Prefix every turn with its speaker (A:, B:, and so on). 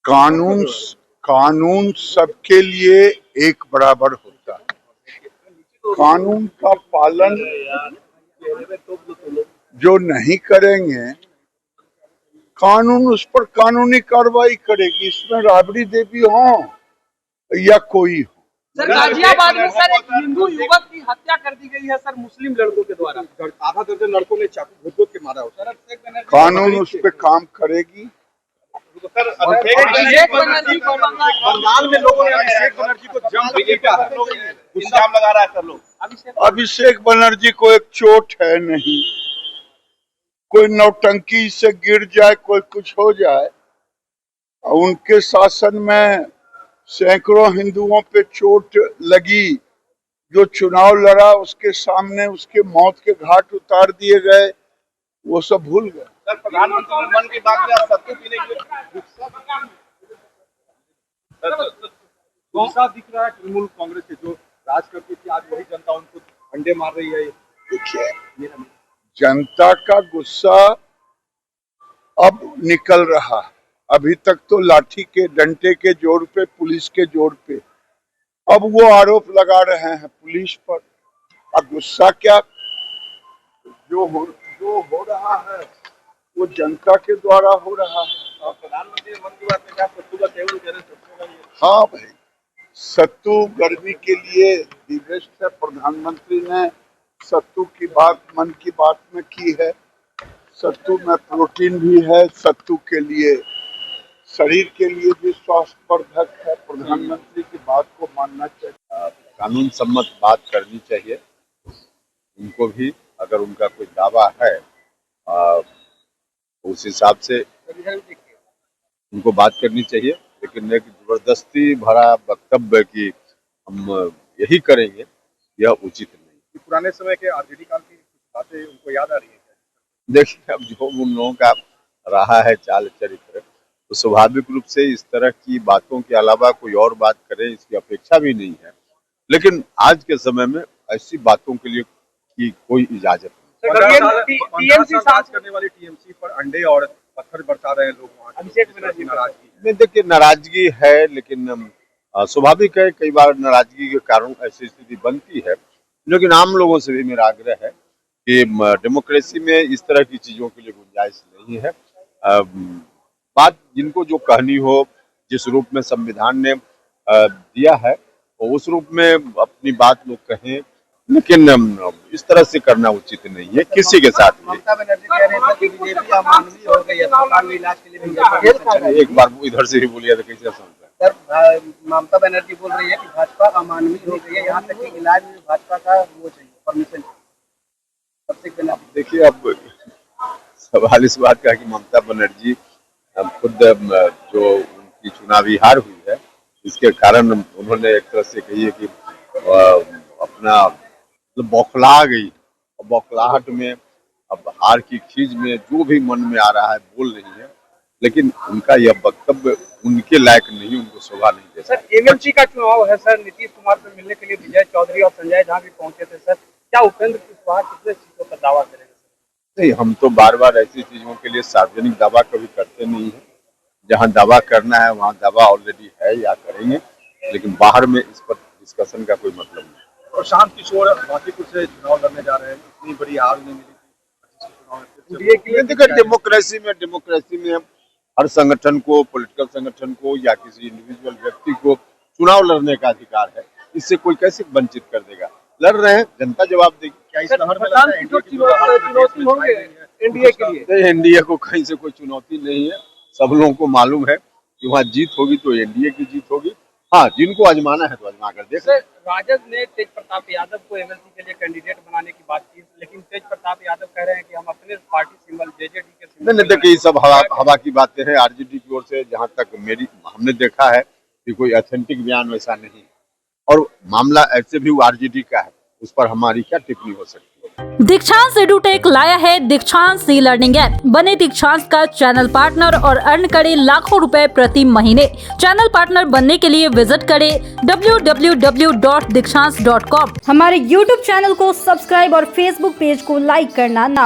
A: कानून कानून सबके लिए एक बराबर होता है। कानून का पालन जो नहीं करेंगे, कानून उस पर कानूनी कार्रवाई करेगी। इसमें राबड़ी देवी हो या कोई हो।
B: सर, गाजियाबाद में सर एक हिंदू युवक की हत्या कर दी गई है सर, मुस्लिम लड़कों के द्वारा। आधा दर्जन लड़कों ने चाकू घोट के मारा।
A: कानून उस पर काम करेगी।
B: बंगाल में लोगों ने अभिषेक बनर्जी को इल्जाम लगा रहा है सर लोग।
A: अभिषेक बनर्जी को एक चोट है नहीं, कोई नौटंकी से गिर जाए, कोई कुछ हो जाए। उनके शासन में सैकड़ों हिंदुओं पे चोट लगी। जो चुनाव लड़ा उसके सामने उसके मौत के घाट उतार दिए गए, वो सब भूल गए।
B: सर, प्रधानमंत्री मन की बात में सत्तू पीने के लिए गुस्सा दिख रहा है तृणमूल कांग्रेस के, जो राज करती थी, आज वही जनता उनको अंडे मार रही है।
A: देखिए, जनता का गुस्सा अब निकल रहा है। अभी तक तो लाठी के डंडे के जोर पे, पुलिस के जोर पे, अब वो आरोप लगा रहे हैं पुलिस पर। अब गुस्सा क्या, जो हो रहा है वो जनता के द्वारा हो रहा है।
B: प्रधानमंत्री मन की बात में क्या सत्तू का सेवन करें?
A: हाँ भाई, सत्तू गर्मी के लिए दी बेस्ट है। प्रधानमंत्री ने सत्तू की बात मन की बात में की है। सत्तू में प्रोटीन भी है, सत्तू के लिए शरीर के लिए भी स्वास्थ्यवर्धक है। प्रधानमंत्री की बात को मानना चाहिए।
C: कानून सम्मत बात करनी चाहिए उनको भी। अगर उनका कोई दावा है उस हिसाब से उनको बात करनी चाहिए, लेकिन एक जबरदस्ती भरा वक्तव्य कि हम यही करेंगे, यह उचित नहीं।
B: पुराने समय के आरजेडी काल की बातें उनको याद आ रही है?
C: देखिए, अब जो उन लोगों का रहा है चाल चरित्र, तो स्वाभाविक रूप से इस तरह की बातों के अलावा कोई और बात करे इसकी अपेक्षा भी नहीं है। लेकिन आज के समय में ऐसी बातों के लिए की कोई इजाजत नहीं।
B: टीएमसी साथ करने वाली टीएमसी पर अंडे और पत्थर बरसा रहे हैं लोग। अभिषेक बनर्जी नाराजगी,
C: देखिए नाराजगी है, लेकिन स्वाभाविक है कई बार नाराजगी के कारण ऐसी स्थिति बनती है। लेकिन आम लोगों से भी मेरा आग्रह है कि डेमोक्रेसी में इस तरह की चीजों के लिए गुंजाइश नहीं है। बात जिनको जो कहनी हो, जिस रूप में संविधान ने दिया है उस रूप में अपनी बात लोग कहें, लेकिन इस तरह से करना उचित नहीं है किसी के साथ भी।
B: ममता बनर्जी कह रहे हैं कि बीजेपी अमानवीय हो गई है, अस्पताल में इलाज के लिए
C: एक बार इधर से भी बोलिए तो कैसे समझता है?
B: सर, ममता बनर्जी बोल रही है कि भाजपा अमानवीय हो गई है, यहाँ तक कि इलाज में भाजपा का वो चाहिए, परमिशन।
C: देखिए, अब सवाल इस बात का कि ममता बनर्जी खुद जो उनकी चुनावी हार हुई है, इसके कारण उन्होंने एक तरह से कहिए कि अपना बौखला गई। और बौखलाहट में, अब हार की खीज में जो भी मन में आ रहा है बोल रही है, लेकिन उनका यह वक्तव्य उनके लायक नहीं, उनको शोभा नहीं देता।
B: सर, एमएलसी का चुनाव है सर, नीतीश कुमार से मिलने के लिए विजय चौधरी और संजय झा भी पहुंचे थे सर, क्या उपेंद्र कुशवाहा कितने सीटों का दावा करेंगे?
C: नहीं, हम तो बार बार ऐसी चीजों के लिए सार्वजनिक दावा कभी करते नहीं है। जहां दावा करना है वहां दावा ऑलरेडी है या करेंगे, लेकिन बाहर में इस पर डिस्कशन का कोई मतलब नहीं।
B: और शांत किशोर बांकीपुर से चुनाव लड़ने जा रहे हैं, इतनी बड़ी हार नहीं मिली थी।
C: देखिए, डेमोक्रेसी में हर संगठन को, पॉलिटिकल संगठन को या किसी इंडिविजुअल व्यक्ति को चुनाव लड़ने का अधिकार है। इससे कोई कैसे वंचित कर देगा? लड़ रहे हैं, जनता जवाब देगी।
B: क्या इस शहर में चुनौती होंगे एनडीए के लिए?
C: एनडीए को कहीं से कोई चुनौती नहीं है। सब लोगों को मालूम है कि वहाँ जीत होगी तो एनडीए की जीत होगी। हाँ, जिनको आजमाना है तो आजमा कर देख।
B: राजद ने तेज प्रताप यादव को एमएलसी के लिए कैंडिडेट बनाने की बात की, लेकिन तेज प्रताप यादव कह रहे हैं कि हम अपने पार्टी सिंबल जेजेडी के सिंबल।
C: नहीं, देखिए, ये सब हवा की बातें हैं आरजेडी की ओर से। जहाँ तक हमने देखा है कि कोई ऑथेंटिक बयान वैसा नहीं, और मामला ऐसे भी आरजेडी का है, उस पर हमारी क्या टिप्पणी हो सकती है?
D: दीक्षांत एडुटेक लाया है दीक्षांत ई लर्निंग ऐप। बने दीक्षांत का चैनल पार्टनर और अर्न करें लाखों रुपए प्रति महीने। चैनल पार्टनर बनने के लिए विजिट करें www.dikshans.com। हमारे YouTube चैनल को सब्सक्राइब और Facebook पेज को लाइक करना ना